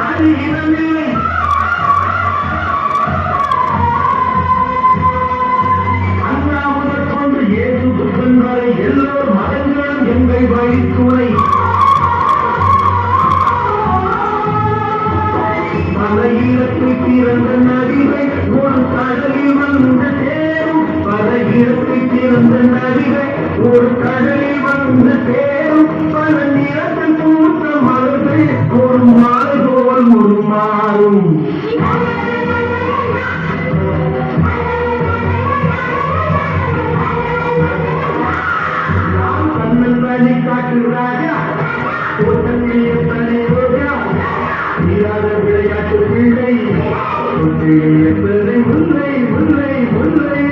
அது இடமில்லை. அண்ணா முதற் கொண்டு இயேசு புத்தன் வரை எல்லோர் மதங்களும் எங்கள் வழித்துணை. பல இடத்தில் பிறந்த நதிகள் ஒரு கடலில் வந்து சேரும். பல இடத்தில் பிறந்த நதிகள் ஒரு கடலில் வந்து சேரும். பல நிறத்தில் பூத்த மலர்கள் ஒரு மாலை போல் உருமாறும். கண்ணன் தனி காட்டு ராஜா, தோட்டத்திலே தனி ரோஜா, இல்லாத விளையாட்டு பிள்ளை, முல்லை முல்லை முல்லை.